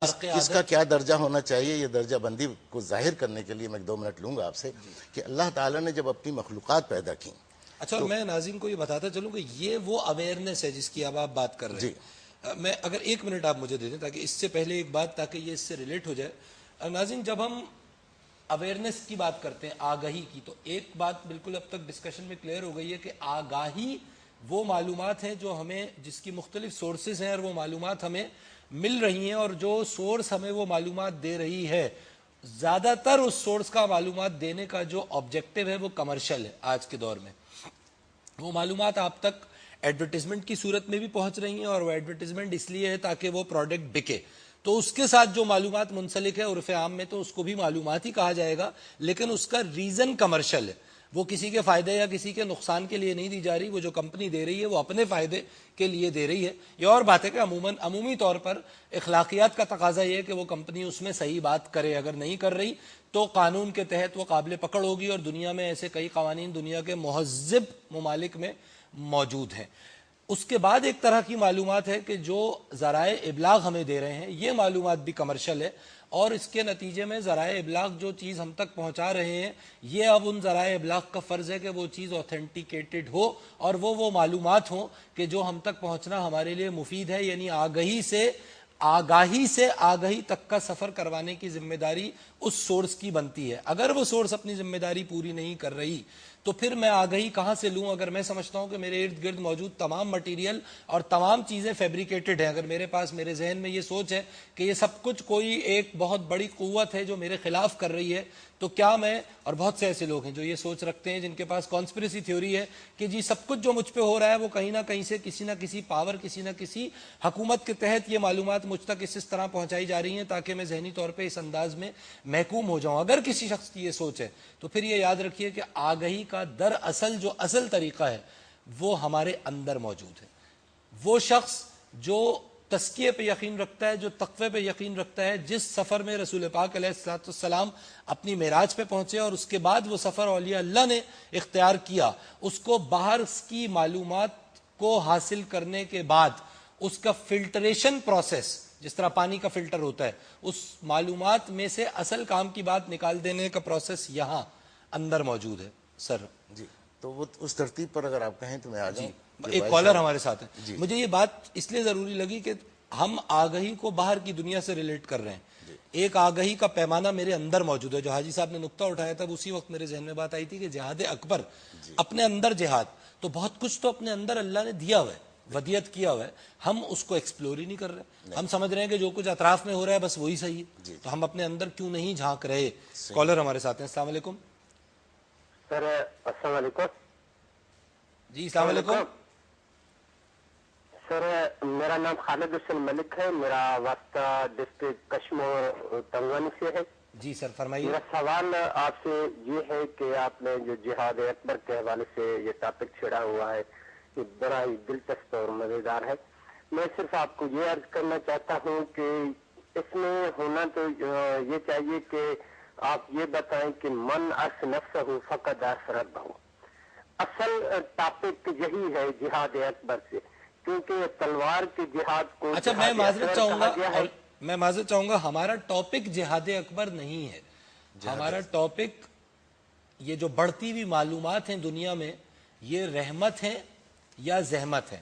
اس کا کیا درجہ ہونا چاہیے، یہ درجہ بندی کو ظاہر کرنے کے لیے میں 2 منٹ لوں گا آپ سے کہ اللہ تعالیٰ نے جب اپنی مخلوقات پیدا کی. اچھا، اور میں ناظرین کو یہ بتاتا چلوں کہ یہ وہ اویئرنیس ہے جس کی اب آپ بات کر رہے ہیں. میں اگر 1 منٹ آپ مجھے دے دیں تاکہ اس سے پہلے ایک بات، تاکہ یہ اس سے ریلیٹ ہو جائے. ناظرین، جب ہم اویئرنیس کی بات کرتے ہیں، آگاہی کی، تو ایک بات بالکل اب تک ڈسکشن میں کلیئر ہو گئی ہے کہ آگاہی وہ معلومات ہیں جو ہمیں، جس کی مختلف سورسز ہیں اور وہ معلومات ہمیں مل رہی ہیں، اور جو سورس ہمیں وہ معلومات دے رہی ہے، زیادہ تر اس سورس کا معلومات دینے کا جو آبجیکٹو ہے وہ کمرشل ہے. آج کے دور میں وہ معلومات آپ تک ایڈورٹیزمنٹ کی صورت میں بھی پہنچ رہی ہیں، اور وہ ایڈورٹیزمنٹ اس لیے ہے تاکہ وہ پروڈکٹ بکے. تو اس کے ساتھ جو معلومات منسلک ہے عرف عام میں تو اس کو بھی معلومات ہی کہا جائے گا، لیکن اس کا ریزن کمرشل ہے. وہ کسی کے فائدے یا کسی کے نقصان کے لیے نہیں دی جا رہی. وہ جو کمپنی دے رہی ہے وہ اپنے فائدے کے لیے دے رہی ہے. یہ اور بات ہے کہ عمومی طور پر اخلاقیات کا تقاضا یہ ہے کہ وہ کمپنی اس میں صحیح بات کرے. اگر نہیں کر رہی تو قانون کے تحت وہ قابل پکڑ ہوگی، اور دنیا میں ایسے کئی قوانین دنیا کے مہذب ممالک میں موجود ہیں. اس کے بعد ایک طرح کی معلومات ہے کہ جو ذرائع ابلاغ ہمیں دے رہے ہیں، یہ معلومات بھی کمرشل ہے، اور اس کے نتیجے میں ذرائع ابلاغ جو چیز ہم تک پہنچا رہے ہیں، یہ اب ان ذرائع ابلاغ کا فرض ہے کہ وہ چیز اوتھینٹیکیٹڈ ہو، اور وہ معلومات ہوں کہ جو ہم تک پہنچنا ہمارے لیے مفید ہے. یعنی آگاہی سے آگاہی تک کا سفر کروانے کی ذمہ داری اس سورس کی بنتی ہے. اگر وہ سورس اپنی ذمہ داری پوری نہیں کر رہی تو پھر میں آگاہی کہاں سے لوں؟ اگر میں سمجھتا ہوں کہ میرے ارد گرد موجود تمام مٹیریل اور تمام چیزیں فیبریکیٹڈ ہیں، اگر میرے پاس، میرے ذہن میں یہ سوچ ہے کہ یہ سب کچھ کوئی ایک بہت بڑی قوت ہے جو میرے خلاف کر رہی ہے، تو کیا میں، اور بہت سے ایسے لوگ ہیں جو یہ سوچ رکھتے ہیں، جن کے پاس کانسپریسی تھیوری ہے کہ جی سب کچھ جو مجھ پہ ہو رہا ہے وہ کہیں نہ کہیں سے کسی نہ کسی پاور، کسی نہ کسی حکومت کے تحت یہ معلومات مجھ تک اس طرح پہنچائی جا رہی ہیں تاکہ میں ذہنی طور پہ اس انداز میں محکوم ہو جاؤں. اگر کسی شخص کی یہ سوچ ہے تو پھر یہ یاد رکھیے کہ آگاہی کا دراصل جو اصل طریقہ ہے وہ ہمارے اندر موجود ہے. وہ شخص جو تزکیے پہ یقین رکھتا ہے، جو تقوی پہ یقین رکھتا ہے، جس سفر میں رسول پاک علیہ الصلوۃ والسلام اپنی معراج پہ پہنچے اور اس کے بعد وہ سفر اولیاء اللہ نے اختیار کیا، اس کو باہر کی معلومات کو حاصل کرنے کے بعد اس کا فلٹریشن پروسیس، جس طرح پانی کا فلٹر ہوتا ہے، اس معلومات میں سے اصل کام کی بات نکال دینے کا پروسیس یہاں اندر موجود ہے. سر جی، تو وہ اس ترتیب پر اگر آپ کہیں تو میں آ جاؤں. ایک کالر ہمارے ساتھ ہے. مجھے یہ بات اس لیے ضروری لگی کہ ہم آگاہی کو باہر کی دنیا سے ریلیٹ کر رہے ہیں. ایک آگاہی کا پیمانہ میرے اندر موجود ہے. جو حاجی صاحب نے نقطہ اٹھایا تھا اسی وقت میرے ذہن میں بات آئی تھی کہ جہاد اکبر، اپنے اندر جہاد، تو بہت کچھ تو اپنے اندر اللہ نے دیا ہوا ہے، ودیت کیا ہوا ہے، ہم اس کو ایکسپلور ہی نہیں کر رہے. ہم سمجھ رہے ہیں کہ جو کچھ اطراف میں ہو رہا ہے بس وہی صحیح ہے. تو ہم اپنے اندر کیوں نہیں جھانک رہے؟ کالر ہمارے ساتھ ہیں. السلام علیکم. سر السلام علیکم. جی السلام علیکم. سر میرا نام خالد حسین ملک ہے، میرا واسطہ ڈسٹرکٹ کشمیر تنگانی سے ہے. جی سر فرمائیے. میرا سوال آپ سے یہ ہے کہ آپ نے جو جہاد اکبر کے حوالے سے یہ ٹاپک چھیڑا ہوا ہے یہ بڑا ہی دلچسپ اور مزیدار ہے. میں صرف آپ کو یہ عرض کرنا چاہتا ہوں کہ اس میں ہونا تو یہ چاہیے کہ آپ یہ بتائیں کہ من عرف نفسہ فقد عرف ربہ. اصل ٹاپک یہی ہے جہاد اکبر سے، کیونکہ تلوار کے جہاد کو اچھا میں معذرت چاہوں گا ہمارا ٹاپک جہاد اکبر نہیں ہے. ہمارا ٹاپک یہ جو بڑھتی ہوئی معلومات ہیں دنیا میں، یہ رحمت ہیں یا زحمت ہیں.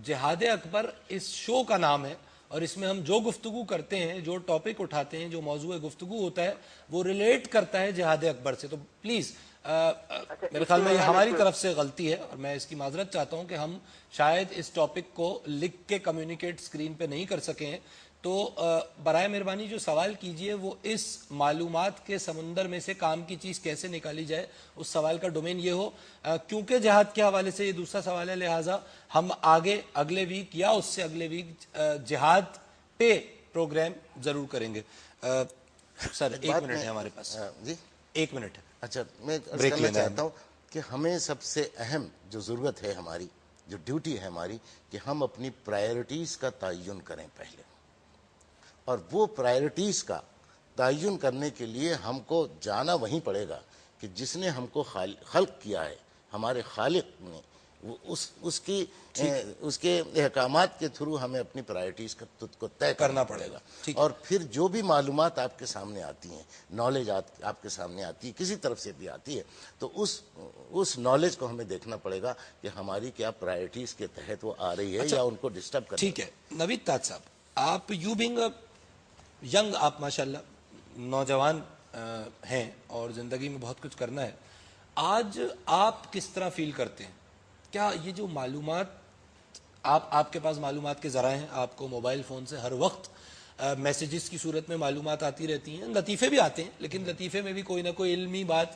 جہاد اکبر اس شو کا نام ہے، اور اس میں ہم جو گفتگو کرتے ہیں، جو ٹاپک اٹھاتے ہیں، جو موضوع گفتگو ہوتا ہے وہ ریلیٹ کرتا ہے جہاد اکبر سے. تو پلیز میرے خیال میں یہ ہماری طرف سے غلطی ہے، اور میں اس کی معذرت چاہتا ہوں کہ ہم شاید اس ٹاپک کو لکھ کے کمیونیکیٹ سکرین پہ نہیں کر سکیں. تو برائے مہربانی جو سوال کیجئے وہ اس معلومات کے سمندر میں سے کام کی چیز کیسے نکالی جائے، اس سوال کا ڈومین یہ ہو. کیونکہ جہاد کے حوالے سے یہ دوسرا سوال ہے، لہٰذا ہم آگے اگلے ویک یا اس سے اگلے ویک جہاد پہ پروگرام ضرور کریں گے. سر 1 منٹ ہے ہمارے پاس. جی 1 منٹ ہے. اچھا میں کہنا چاہتا ہوں کہ ہمیں سب سے اہم جو ضرورت ہے، ہماری جو ڈیوٹی ہے ہماری، کہ ہم اپنی پرائرٹیز کا تعین کریں پہلے. اور وہ پرائرٹیز کا تعین کرنے کے لیے ہم کو جانا وہیں پڑے گا کہ جس نے ہم کو خلق کیا ہے. ہمارے خالق نے اس کے احکامات کے تھرو ہمیں اپنی پرائرٹیز کو طے کرنا پڑے گا. اور پھر جو بھی معلومات آپ کے سامنے آتی ہیں, نالج آپ کے سامنے آتی ہے, کسی طرف سے بھی آتی ہے, تو اس نالج کو ہمیں دیکھنا پڑے گا کہ ہماری کیا پرائرٹیز کے تحت وہ آ رہی ہے یا ان کو ڈسٹرب کرنا. ٹھیک ہے. نوید تاج صاحب, آپ یو بینگ ینگ, آپ ماشاءاللہ نوجوان ہیں اور زندگی میں بہت کچھ کرنا ہے, آج آپ کس طرح فیل کرتے ہیں؟ کیا یہ جو معلومات آپ کے پاس معلومات کے ذرائع ہیں, آپ کو موبائل فون سے ہر وقت میسیجز کی صورت میں معلومات آتی رہتی ہیں, لطیفے بھی آتے ہیں, لیکن لطیفے میں بھی کوئی نہ کوئی علمی بات,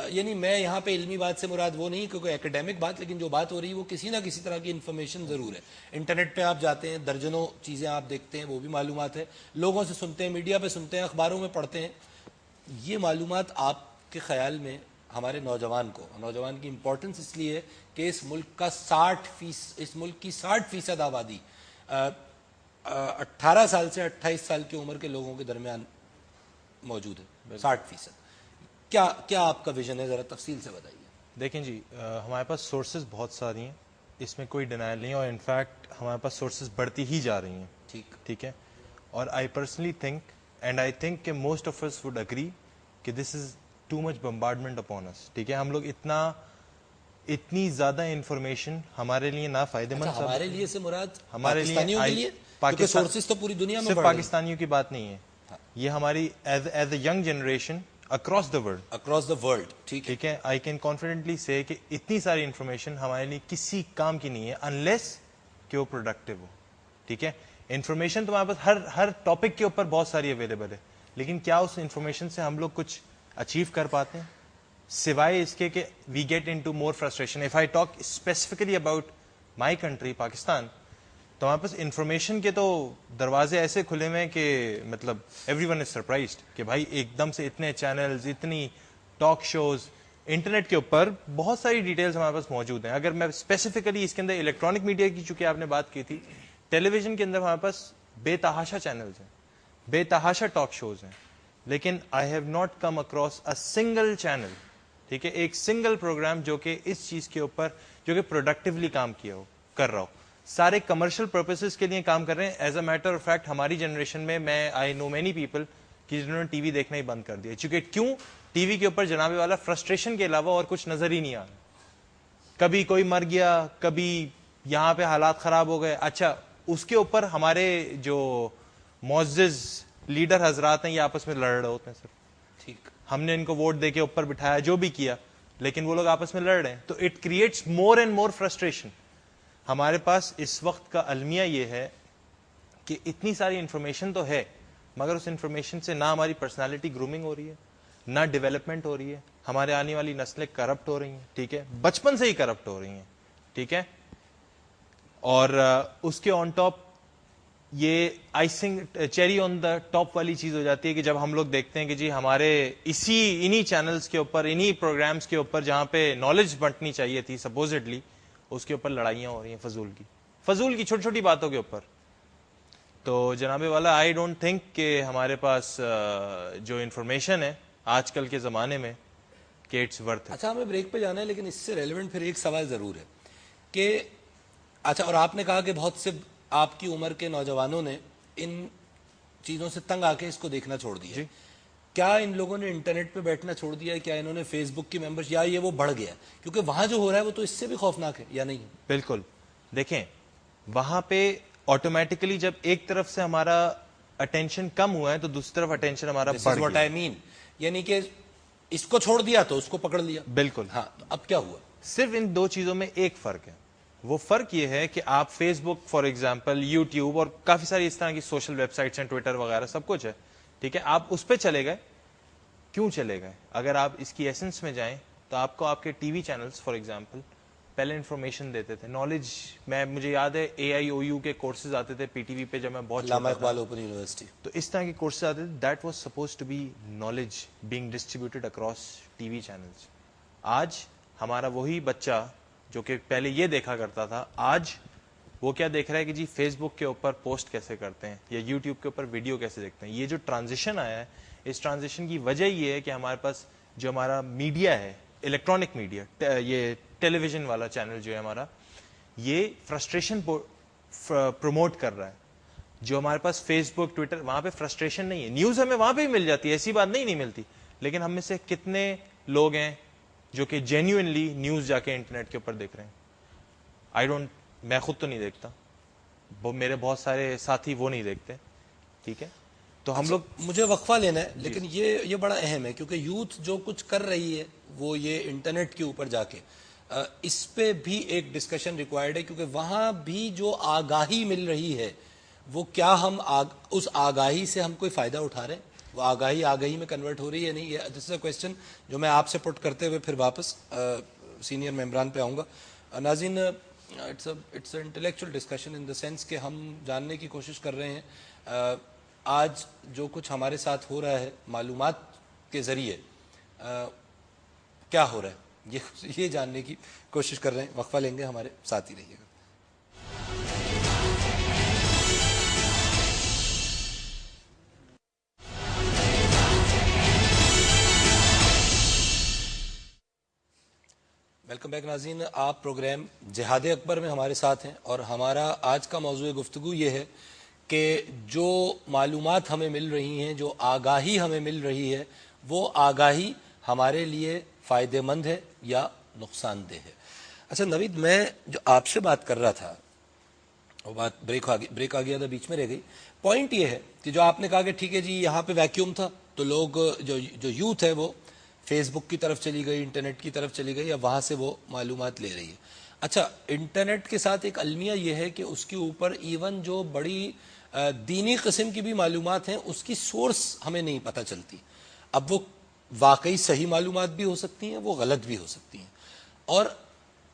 یعنی میں یہاں پہ علمی بات سے مراد وہ نہیں کیونکہ ایکیڈیمک بات, لیکن جو بات ہو رہی ہے وہ کسی نہ کسی طرح کی انفارمیشن ضرور ہے. انٹرنیٹ پہ آپ جاتے ہیں, درجنوں چیزیں آپ دیکھتے ہیں, وہ بھی معلومات ہے, لوگوں سے سنتے ہیں, میڈیا پہ سنتے ہیں, اخباروں میں پڑھتے ہیں. یہ معلومات آپ کے خیال میں ہمارے نوجوان کی امپورٹنس اس لیے کہ اس ملک کی 60% آبادی 18 سال سے 28 سال کی عمر کے لوگوں کے درمیان موجود ہے, 60%. کیا آپ کا ویژن ہے, ذرا تفصیل سے بتائیے. دیکھیں جی, ہمارے پاس سورسز بہت ساری ہیں, اس میں کوئی ڈینائل نہیں, اور انفیکٹ ہمارے پاس سورسز بڑھتی ہی جا رہی ہیں. ٹھیک ہے. اور I personally think and I think کہ most of us would agree کہ this is too much bombardment upon us. ٹھیک ہے, ہم لوگ اتنی زیادہ انفارمیشن ہمارے لیے نہ فائدہ مند. ہمارے لیے سے مراد ہمارے لیے کیونکہ سورسز تو پوری دنیا میں صرف پاکستانیوں کی بات نہیں ہے, یہ ہماری as a young generation across the world. ٹھیک ہے. آئی کین کانفیڈنٹلی سے کہ اتنی ساری انفارمیشن ہمارے لیے کسی کام کی نہیں ہے انلیس کہ وہ پروڈکٹیو ہو. ٹھیک ہے. انفارمیشن تو ہمارے پاس ہر ٹاپک کے اوپر بہت ساری اویلیبل ہے, لیکن کیا اس انفارمیشن سے ہم لوگ کچھ اچیو کر پاتے ہیں سوائے اس کے کہ we get into more frustration. If I talk specifically about my country Pakistan, تو ہمارے پاس انفارمیشن کے تو دروازے ایسے کھلے ہوئے ہیں کہ مطلب ایوری ون از سرپرائزڈ کہ بھائی ایک دم سے اتنے چینلز, اتنی ٹاک شوز, انٹرنیٹ کے اوپر بہت ساری ڈیٹیلز ہمارے پاس موجود ہیں. اگر میں اسپیسیفکلی اس کے اندر الیکٹرانک میڈیا کی چونکہ آپ نے بات کی تھی, ٹیلی ویژن کے اندر ہمارے پاس بے تحاشا چینلز ہیں, بے تحاشا ٹاک شوز ہیں, لیکن I have not come across a single channel. ٹھیک ہے, ایک سنگل پروگرام جو کہ اس چیز کے اوپر جو کہ پروڈکٹیولی کام کر رہا ہو. سارے کمرشل پرپسز کے لیے کام کر رہے ہیں. As a matter of fact ہماری جنریشن میں آئی نو مینی پیپل کہ جنہوں نے ٹی وی دیکھنا ہی بند کر دیا. چونکہ کیوں, ٹی وی کے اوپر جناب والا فرسٹریشن کے علاوہ اور کچھ نظر ہی نہیں آ رہا. کبھی کوئی مر گیا, کبھی یہاں پہ حالات خراب ہو گئے, اچھا اس کے اوپر ہمارے جو معزز لیڈر حضرات ہیں یہ آپس میں لڑ رہے ہوتے ہیں. صرف ٹھیک, ہم نے ان کو ووٹ دے کے اوپر بٹھایا, جو بھی کیا, لیکن وہ لوگ آپس میں لڑ رہے ہیں. تو it creates more and more frustration. ہمارے پاس اس وقت کا المیہ یہ ہے کہ اتنی ساری انفارمیشن تو ہے, مگر اس انفارمیشن سے نہ ہماری پرسنالٹی گرومنگ ہو رہی ہے, نہ ڈیولپمنٹ ہو رہی ہے. ہمارے آنے والی نسلیں کرپٹ ہو رہی ہیں. ٹھیک ہے, بچپن سے ہی کرپٹ ہو رہی ہیں. ٹھیک ہے, اور اس کے آن ٹاپ یہ icing cherry on the top والی چیز ہو جاتی ہے کہ جب ہم لوگ دیکھتے ہیں کہ جی ہمارے انہی چینلز کے اوپر, انہی پروگرامز کے اوپر جہاں پہ نالج بنٹنی چاہیے تھی سپوزڈلی, اس کے اوپر لڑائیاں ہو رہی ہیں فضول کی چھوٹی چھوٹی باتوں کے اوپر. تو جناب والا آئی ڈونٹ تھنک کہ ہمارے پاس جو انفارمیشن ہے آج کل کے زمانے میں کہ اٹس ورتھ. اچھا, ہمیں بریک پہ جانا ہے, لیکن اس سے ریلیونٹ پھر ایک سوال ضرور ہے کہ اچھا, اور آپ نے کہا کہ بہت سے آپ کی عمر کے نوجوانوں نے ان چیزوں سے تنگ آ کے اس کو دیکھنا چھوڑ دیا. کیا ان لوگوں نے انٹرنیٹ پہ بیٹھنا چھوڑ دیا ہے؟ کیا انہوں نے فیس بک کی ممبرس, یا یہ وہ بڑھ گیا کیونکہ وہاں جو ہو رہا ہے وہ تو اس سے بھی خوفناک ہے, یا نہیں؟ بالکل. دیکھیں, وہاں پہ آٹومیٹکلی جب ایک طرف سے ہمارا اٹینشن کم ہوا ہے تو دوسری طرف اٹینشن ہمارا بڑھ گیا. I mean, یعنی کہ اس کو چھوڑ دیا تو اس کو پکڑ لیا. بالکل. ہاں, تو اب کیا ہوا؟ صرف ان دو چیزوں میں ایک فرق ہے. وہ فرق یہ ہے کہ آپ Facebook for example, YouTube اور کافی ساری اس طرح کی سوشل ویب سائٹس ہیں, ٹویٹر وغیرہ سب کچھ ہے. ٹھیک ہے, آپ اس پہ چلے گئے. کیوں چلے گئے؟ اگر آپ اس کی ایسنس میں جائیں تو آپ کو آپ کے T V channels for example پہلے انفارمیشن دیتے تھے, نالج. مجھے یاد ہے AIOU کے کورسز آتے تھے پی ٹی وی پہ جب میں بہت علامہ اقبال اوپن یونیورسٹی, تو اس طرح کے کورسز آتے تھے. That was suppose to be knowledge being distributed across T V channels. آج ہمارا وہی بچہ جو کہ پہلے یہ دیکھا کرتا تھا, آج وہ کیا دیکھ رہا ہے کہ جی فیس بک کے اوپر پوسٹ کیسے کرتے ہیں یا یوٹیوب کے اوپر ویڈیو کیسے دیکھتے ہیں. یہ جو ٹرانزیشن آیا ہے, اس ٹرانزیشن کی وجہ یہ ہے کہ ہمارے پاس جو ہمارا میڈیا ہے, الیکٹرانک میڈیا, یہ ٹیلی ویژن والا چینل جو ہے ہمارا, یہ فرسٹریشن پروموٹ کر رہا ہے. جو ہمارے پاس فیس بک ٹویٹر, وہاں پہ فرسٹریشن نہیں ہے, نیوز ہمیں وہاں پہ بھی مل جاتی ہے, ایسی بات نہیں ملتی, لیکن ہم میں سے کتنے لوگ ہیں جو کہ جینیوئنلی نیوز جا کے انٹرنیٹ کے اوپر دیکھ رہے ہیں؟ میں خود تو نہیں دیکھتا, میرے بہت سارے ساتھی وہ نہیں دیکھتے. ٹھیک ہے, تو ہم لوگ, مجھے وقفہ لینا ہے, لیکن یہ بڑا اہم ہے, کیونکہ یوتھ جو کچھ کر رہی ہے وہ یہ انٹرنیٹ کے اوپر جا کے, اس پہ بھی ایک ڈسکشن ریکوائرڈ ہے, کیونکہ وہاں بھی جو آگاہی مل رہی ہے وہ کیا ہم اس آگاہی سے ہم کوئی فائدہ اٹھا رہے ہیں, وہ آگاہی میں کنورٹ ہو رہی ہے نہیں. دس از اے کویسچن جو میں آپ سے پٹ کرتے ہوئے پھر واپس سینئر ممبران پہ آؤں گا. ناظرین, it's a intellectual discussion in the sense کہ ہم جاننے کی کوشش کر رہے ہیں آج جو کچھ ہمارے ساتھ ہو رہا ہے معلومات کے ذریعے کیا ہو رہا ہے, یہ جاننے کی کوشش کر رہے ہیں. وقفہ لیں گے, ہمارے ساتھ ہی رہیے گا. ویلکم بیک ناظرین, آپ پروگرام جہاد اکبر میں ہمارے ساتھ ہیں, اور ہمارا آج کا موضوع گفتگو یہ ہے کہ جو معلومات ہمیں مل رہی ہیں, جو آگاہی ہمیں مل رہی ہے, وہ آگاہی ہمارے لیے فائدہ مند ہے یا نقصان دہ ہے. اچھا نوید, میں جو آپ سے بات کر رہا تھا وہ بات بریک آ گیا تھا, بیچ میں رہ گئی. پوائنٹ یہ ہے کہ جو آپ نے کہا کہ ٹھیک ہے جی یہاں پہ ویکیوم تھا, تو لوگ جو یوتھ ہے وہ فیس بک کی طرف چلی گئی, انٹرنیٹ کی طرف چلی گئی, یا وہاں سے وہ معلومات لے رہی ہے. اچھا, انٹرنیٹ کے ساتھ ایک المیہ یہ ہے کہ اس کے اوپر ایون جو بڑی دینی قسم کی بھی معلومات ہیں, اس کی سورس ہمیں نہیں پتہ چلتی. اب وہ واقعی صحیح معلومات بھی ہو سکتی ہیں, وہ غلط بھی ہو سکتی ہیں. اور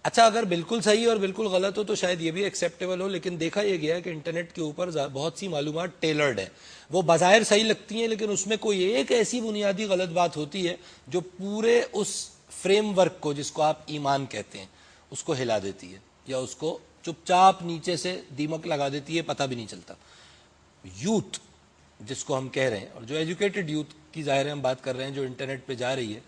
اچھا, اگر بالکل صحیح اور بالکل غلط ہو تو شاید یہ بھی ایکسیپٹیبل ہو, لیکن دیکھا یہ گیا ہے کہ انٹرنیٹ کے اوپر بہت سی معلومات ٹیلرڈ ہیں. وہ بظاہر صحیح لگتی ہیں, لیکن اس میں کوئی ایک ایسی بنیادی غلط بات ہوتی ہے جو پورے اس فریم ورک کو, جس کو آپ ایمان کہتے ہیں, اس کو ہلا دیتی ہے, یا اس کو چپ چاپ نیچے سے دیمک لگا دیتی ہے, پتہ بھی نہیں چلتا. یوتھ جس کو ہم کہہ رہے ہیں, اور جو ایجوکیٹڈ یوتھ کی ظاہر ہے ہم بات کر رہے ہیں, جو انٹرنیٹ پہ جا رہی ہے,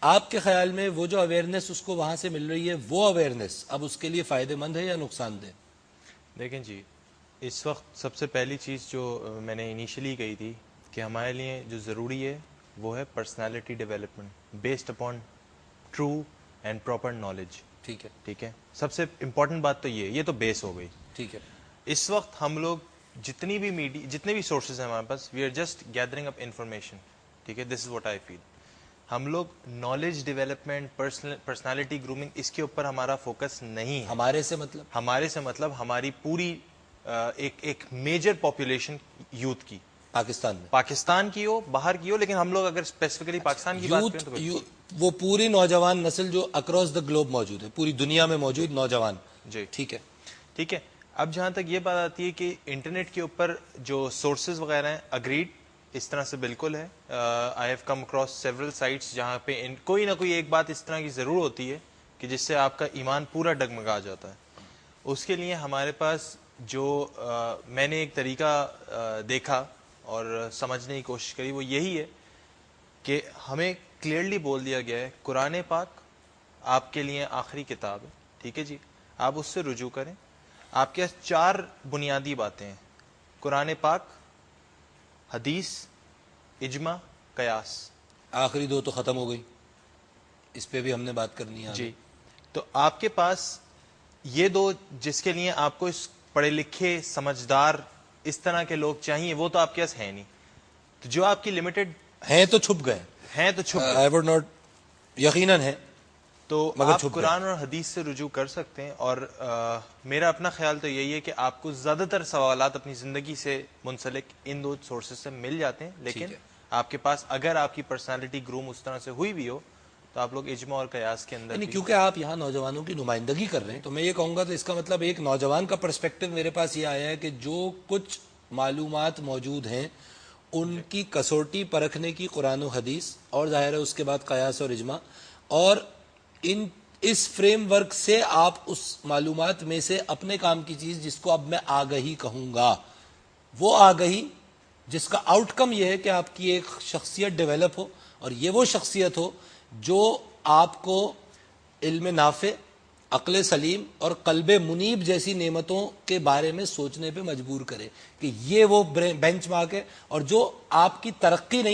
آپ کے خیال میں وہ جو اویئرنیس اس کو وہاں سے مل رہی ہے, وہ اویئرنیس اب اس کے لیے فائدہ مند ہے یا نقصان دہ؟ دیکھیں جی, اس وقت سب سے پہلی چیز جو میں نے انیشلی کہی تھی کہ ہمارے لیے جو ضروری ہے وہ ہے personality development based upon true and proper knowledge. ٹھیک ہے, سب سے امپورٹنٹ بات تو یہ تو بیس ہو گئی. ٹھیک ہے, اس وقت ہم لوگ جتنے بھی سورسز ہیں ہمارے پاس, we are just gathering up information. ٹھیک ہے, this is what I feel. ہم لوگ نالج ڈیولپمنٹ, پرسنالٹی گرومنگ, اس کے اوپر ہمارا فوکس نہیں ہے. ہمارے سے مطلب ہماری پوری ایک میجر پاپولیشن یوتھ کی, پاکستان کی ہو, باہر کی ہو, لیکن ہم لوگ اگر اسپیسیفکلی پاکستان کی بات کریں تو وہ پوری نوجوان نسل جو اکراس دا گلوب موجود ہے, پوری دنیا میں موجود نوجوان. جی ٹھیک ہے. اب جہاں تک یہ بات آتی ہے کہ انٹرنیٹ کے اوپر جو سورسز وغیرہ ہیں, اگریڈ, اس طرح سے بالکل ہے. I have come across several sites جہاں پہ کوئی نہ کوئی ایک بات اس طرح کی ضرور ہوتی ہے کہ جس سے آپ کا ایمان پورا ڈگمگا جاتا ہے. اس کے لیے ہمارے پاس جو میں نے ایک طریقہ دیکھا اور سمجھنے کی کوشش کری, وہ یہی ہے کہ ہمیں کلیئرلی بول دیا گیا ہے قرآن پاک آپ کے لیے آخری کتاب ہے. ٹھیک ہے جی, آپ اس سے رجوع کریں. آپ کے 4 بنیادی باتیں ہیں, قرآن پاک, حدیث, اجماع, قیاس. آخری 2 تو ختم ہو گئی, اس پہ بھی ہم نے بات کرنی ہے. جی, تو آپ کے پاس یہ 2 جس کے لیے آپ کو اس پڑھے لکھے سمجھدار اس طرح کے لوگ چاہیے, وہ تو آپ کے پاس ہیں نہیں. تو جو آپ کی لمیٹڈ ہیں تو چھپ گئے, I would not, یقیناً ہے, تو آپ قرآن اور حدیث سے رجوع کر سکتے ہیں. اور میرا اپنا خیال تو یہی ہے کہ آپ کو زیادہ تر سوالات اپنی زندگی سے منسلک ان 2 سورسز سے مل جاتے ہیں, لیکن آپ کے پاس اگر آپ کی پرسنالٹی گروم اس طرح سے ہوئی بھی ہو تو آپ لوگ اجماع اور قیاس کے اندر, کیونکہ آپ یہاں نوجوانوں کی نمائندگی کر رہے ہیں, تو میں یہ کہوں گا تو اس کا مطلب ایک نوجوان کا پرسپیکٹو میرے پاس یہ آیا ہے کہ جو کچھ معلومات موجود ہیں ان کی کسوٹی پرکھنے کی قرآن و حدیث, اور ظاہر ہے اس کے بعد قیاس اور اجماع, اور اس فریم ورک سے آپ اس معلومات میں سے اپنے کام کی چیز, جس کو اب میں آگہی کہوں گا, وہ آگہی جس کا آؤٹ کم یہ ہے کہ آپ کی ایک شخصیت ڈیولپ ہو, اور یہ وہ شخصیت ہو جو آپ کو علم نافع عقل سلیم اور قلب منیب جیسی نعمتوں کے بارے میں سوچنے پہ مجبور کرے کہ یہ وہ بینچ مارک ہے، اور جو آپ کی ترقی نہیں